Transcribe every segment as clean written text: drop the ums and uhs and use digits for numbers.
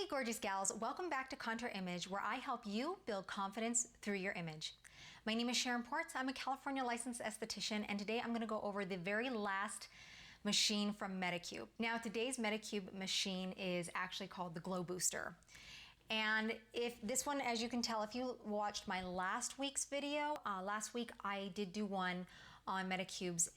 gorgeous gals, welcome back to Contour Image, where I help you build confidence through your image. My name is Sharon Ports. I'm a California licensed esthetician, and today I'm going to go over the very last machine from Medicube. Now, today's Medicube machine is actually called the Glow Booster. And if this one, as you can tell, if you watched my last week's video, last week I did do one on Medicube's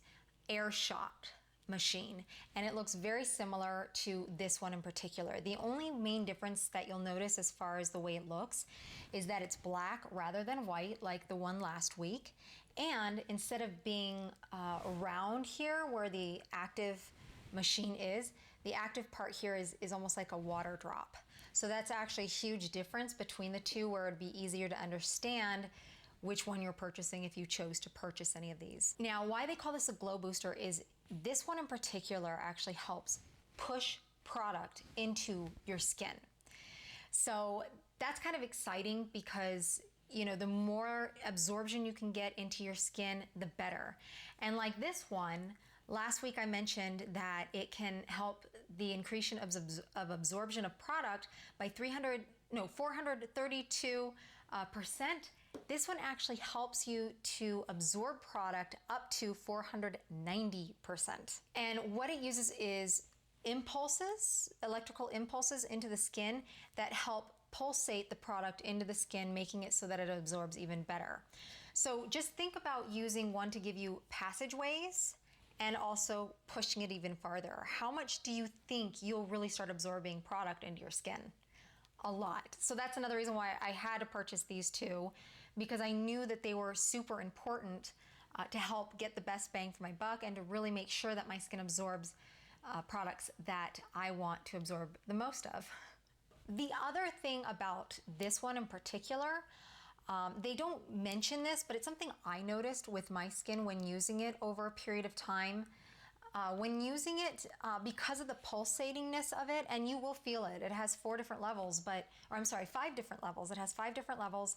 Air Shot machine, and it looks very similar to this one in particular. The only main difference that you'll notice as far as the way it looks is that it's black rather than white like the one last week, and instead of being around here where the active machine is, the active part here is almost like a water drop. So that's actually a huge difference between the two, where it'd be easier to understand which one you're purchasing if you chose to purchase any of these. Now, why they call this a glow booster is this one in particular actually helps push product into your skin. So that's kind of exciting because, you know, the more absorption you can get into your skin, the better. And like this one, last week I mentioned that it can help the increase of absorption of product by 432%. This one actually helps you to absorb product up to 490%. And what it uses is impulses, electrical impulses into the skin that help pulsate the product into the skin, making it so that it absorbs even better. So just think about using one to give you passageways and also pushing it even farther. How much do you think you'll really start absorbing product into your skin? A lot. So that's another reason why I had to purchase these two, because I knew that they were super important to help get the best bang for my buck and to really make sure that my skin absorbs products that I want to absorb the most of. The other thing about this one in particular, they don't mention this, but it's something I noticed with my skin when using it over a period of time. When using it, because of the pulsatingness of it, and you will feel it, it has 5 different levels. It has 5 different levels.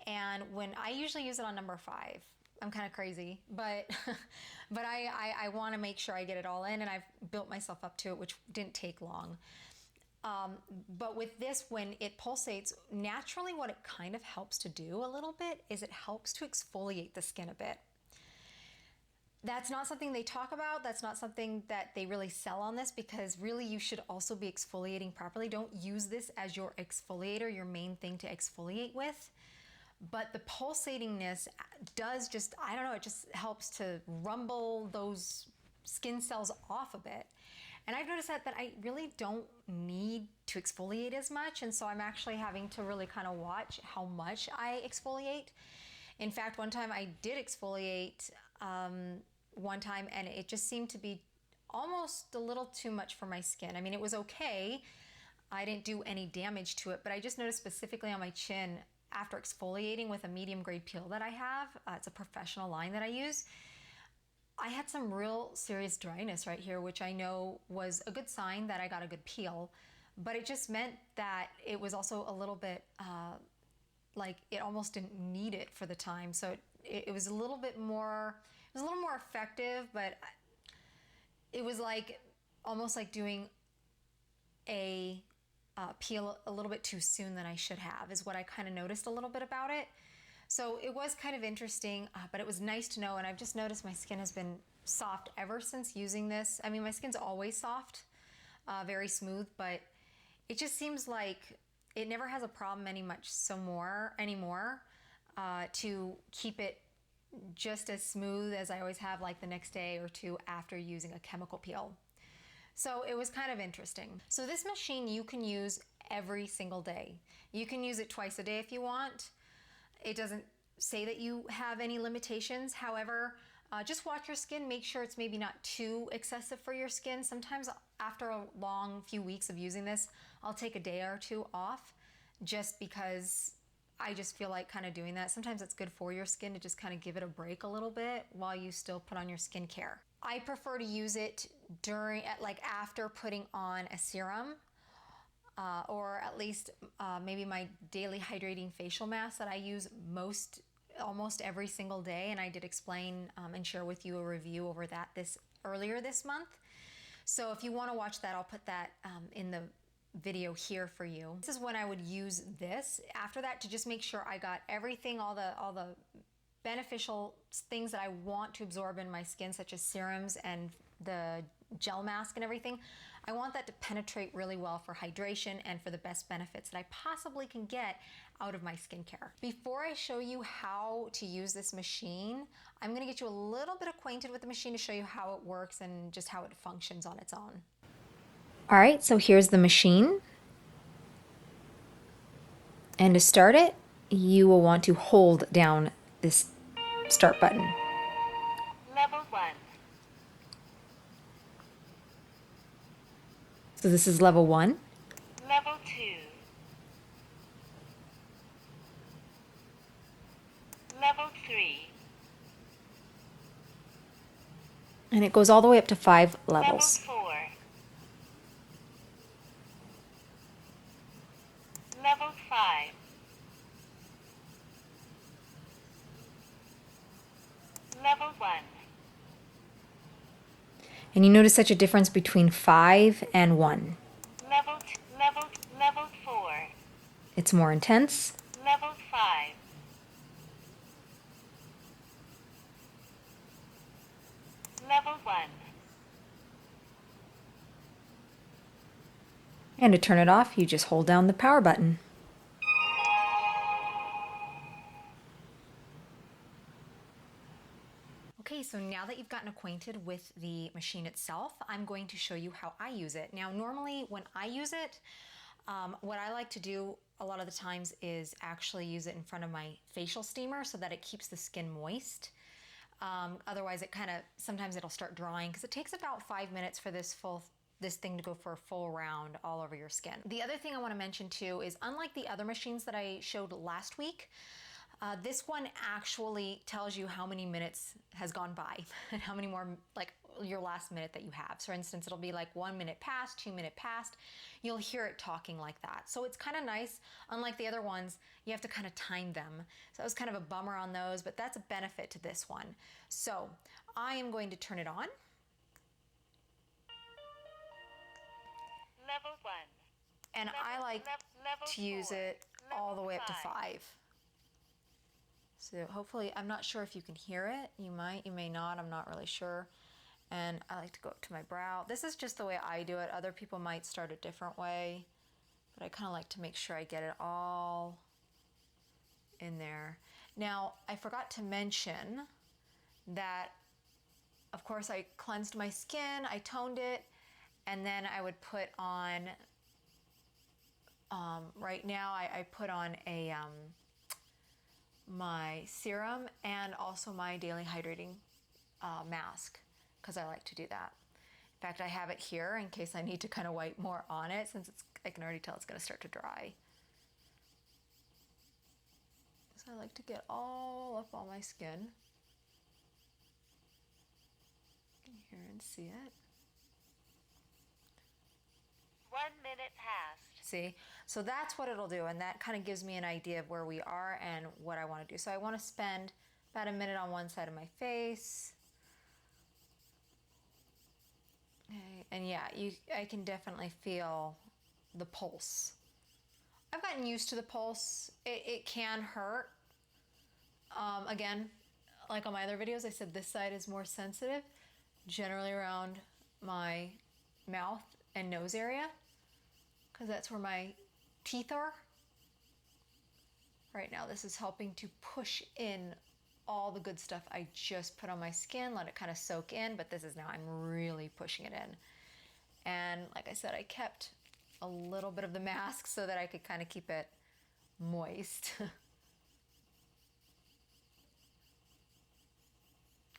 And when I usually use it on number 5, I'm kind of crazy, but I want to make sure I get it all in, and I've built myself up to it, which didn't take long. But with this, when it pulsates, naturally what it kind of helps to do a little bit is it helps to exfoliate the skin a bit. That's not something they talk about. That's not something that they really sell on this, because really you should also be exfoliating properly. Don't use this as your exfoliator, your main thing to exfoliate with. But the pulsatingness does just, I don't know, it just helps to rumble those skin cells off a bit. And I've noticed that I really don't need to exfoliate as much. And so I'm actually having to really kind of watch how much I exfoliate. In fact, one time I did exfoliate one time, and it just seemed to be almost a little too much for my skin. I mean, it was okay. I didn't do any damage to it, but I just noticed specifically on my chin after exfoliating with a medium grade peel that I have, it's a professional line that I use, I had some real serious dryness right here, which I know was a good sign that I got a good peel, but it just meant that it was also a little bit like it almost didn't need it for the time. So it was a little bit more, it was a little more effective, but it was like almost like doing a peel a little bit too soon than I should have, is what I kind of noticed a little bit about it. So it was kind of interesting, but it was nice to know. And I've just noticed my skin has been soft ever since using this. I mean, my skin's always soft, very smooth, but it just seems like it never has a problem anymore to keep it just as smooth as I always have, like the next day or two after using a chemical peel. So it was kind of interesting. So this machine you can use every single day. You can use it twice a day if you want. It doesn't say that you have any limitations. However, just watch your skin, make sure it's maybe not too excessive for your skin. Sometimes after a long few weeks of using this, I'll take a day or two off just because I just feel like kind of doing that. Sometimes it's good for your skin to just kind of give it a break a little bit while you still put on your skincare. I prefer to use it after putting on a serum, or at least maybe my daily hydrating facial mask that I use almost every single day, and I did explain and share with you a review over that earlier this month. So if you want to watch that, I'll put that in the video here for you. This is when I would use this. After that, to just make sure I got everything, all the beneficial things that I want to absorb in my skin, such as serums and the gel mask and everything. I want that to penetrate really well for hydration and for the best benefits that I possibly can get out of my skincare. Before I show you how to use this machine, I'm gonna get you a little bit acquainted with the machine to show you how it works and just how it functions on its own. All right, so here's the machine. And to start it, you will want to hold down this start button. Level 1. So this is level 1. Level 2. Level 3. And it goes all the way up to 5 levels. Level 4. Level 5. Level 1. And you notice such a difference between 5 and 1. Level 4. It's more intense. Level 5. Level 1. And to turn it off, you just hold down the power button. Okay, so now that you've gotten acquainted with the machine itself, I'm going to show you how I use it. Now, normally when I use it, what I like to do a lot of the times is actually use it in front of my facial steamer so that it keeps the skin moist. Otherwise, sometimes it'll start drying because it takes about 5 minutes for this thing to go for a full round all over your skin. The other thing I want to mention too is, unlike the other machines that I showed last week, this one actually tells you how many minutes has gone by and how many more, like your last minute that you have. So for instance, it'll be like 1 minute past, 2 minute past. You'll hear it talking like that. So it's kind of nice. Unlike the other ones, you have to kind of time them. So that was kind of a bummer on those, but that's a benefit to this one. So I am going to turn it on. Level 1. And I like to use it all the way up to 5. So hopefully, I'm not sure if you can hear it. You might, you may not, I'm not really sure. And I like to go up to my brow. This is just the way I do it. Other people might start a different way, but I kind of like to make sure I get it all in there. Now, I forgot to mention that, of course, I cleansed my skin, I toned it, and then I would put on, right now I put on my serum and also my daily hydrating mask, because I like to do that. In fact, I have it here in case I need to kind of wipe more on it, since I can already tell it's going to start to dry. So I like to get all up on my skin. You can hear and see it. 1 minute passed. See, so that's what it'll do, and that kind of gives me an idea of where we are and what I want to do. So I want to spend about a minute on one side of my face. Okay. And yeah, I can definitely feel the pulse. I've gotten used to the pulse. It can hurt. Again, like on my other videos, I said this side is more sensitive, generally around my mouth and nose area, because that's where my teeth are. Right now, this is helping to push in all the good stuff I just put on my skin, let it kind of soak in, but this is now, I'm really pushing it in. And like I said, I kept a little bit of the mask so that I could kind of keep it moist.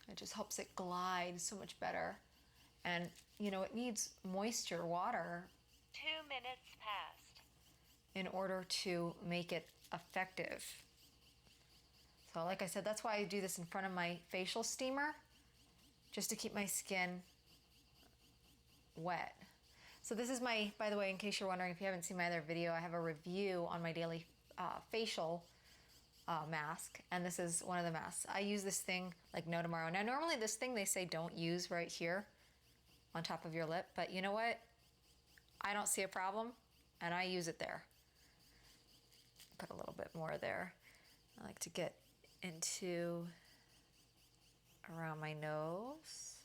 It just helps it glide so much better. And you know, it needs moisture, water, 2 minutes passed. in order to make it effective. So like I said, that's why I do this in front of my facial steamer, just to keep my skin wet. So this is my, by the way, in case you're wondering, if you haven't seen my other video, I have a review on my daily facial mask, and this is one of the masks. I use this thing like no tomorrow. Now normally this thing they say don't use right here on top of your lip, but you know what? I don't see a problem. and I use it there. Put a little bit more there. I like to get into around my nose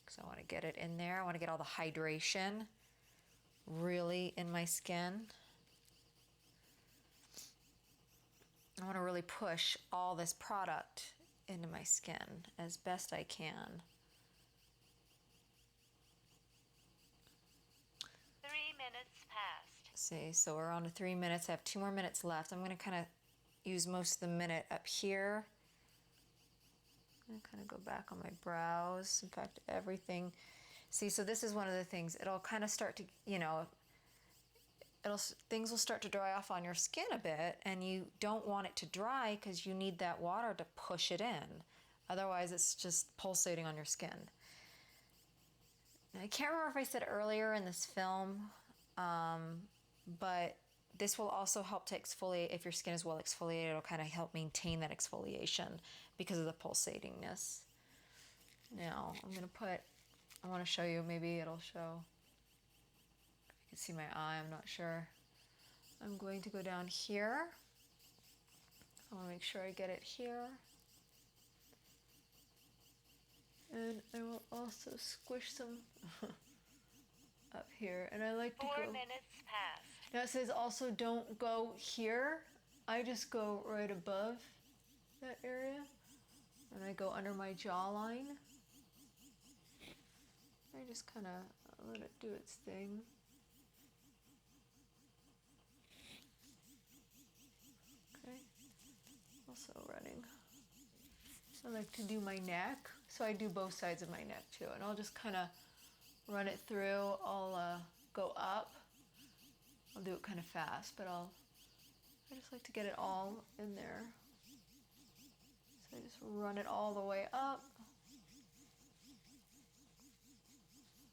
because I want to get it in there. I want to get all the hydration really in my skin. I want to really push all this product into my skin as best I can. 3 minutes passed. See, so we're on to 3 minutes. I have 2 more minutes left. I'm going to kind of use most of the minute up here. I'm going to kind of go back on my brows. In fact, everything. See, so this is one of the things. It'll kind of start to, you know, things will start to dry off on your skin a bit, and you don't want it to dry because you need that water to push it in. Otherwise, it's just pulsating on your skin. Now, I can't remember if I said earlier in this film, but this will also help to exfoliate. If your skin is well exfoliated, it'll kind of help maintain that exfoliation because of the pulsatingness. Now, I want to show you, maybe it'll show. You can see my eye, I'm not sure. I'm going to go down here. I want to make sure I get it here. And I will also squish some up here. And I like to 4 go. minutes passed. Now it says also don't go here. I just go right above that area. And I go under my jawline. I just kind of let it do its thing. Okay. Also running. I like to do my neck, so I do both sides of my neck too, and I'll just kind of run it through. I'll go up. I'll do it kind of fast, but I just like to get it all in there. So I just run it all the way up.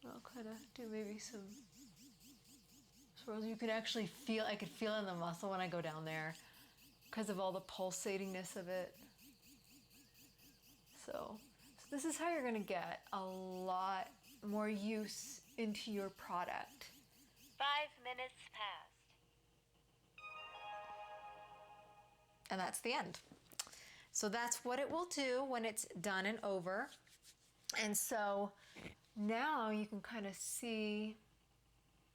I'll kind of do maybe some swirls. You can actually feel, I could feel in the muscle when I go down there because of all the pulsatingness of it. So this is how you're going to get a lot more use into your product. 5 minutes passed. And that's the end. So that's what it will do when it's done and over. And so now you can kind of see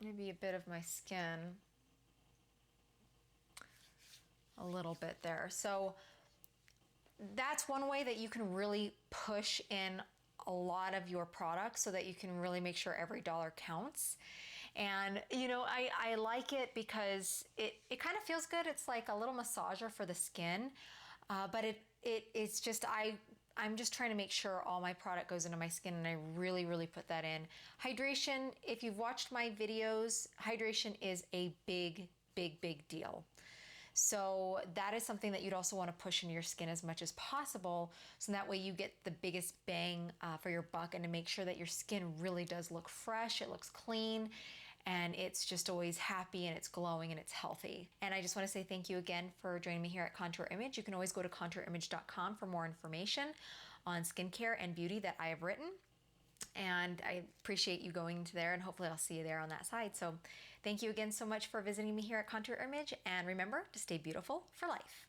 maybe a bit of my skin, a little bit there. So that's one way that you can really push in a lot of your products so that you can really make sure every dollar counts. And you know, I like it because it kind of feels good. It's like a little massager for the skin, but it's just I'm just trying to make sure all my product goes into my skin, and I really put that in. Hydration, if you've watched my videos, hydration is a big deal. So that is something that you'd also want to push into your skin as much as possible, so that way you get the biggest bang for your buck, and to make sure that your skin really does look fresh, it looks clean, and it's just always happy, and it's glowing, and it's healthy. And I just want to say thank you again for joining me here at Contour Image. You can always go to contourimage.com for more information on skincare and beauty that I have written. And I appreciate you going to there, and hopefully I'll see you there on that side. So thank you again so much for visiting me here at Contour Image, and remember to stay beautiful for life.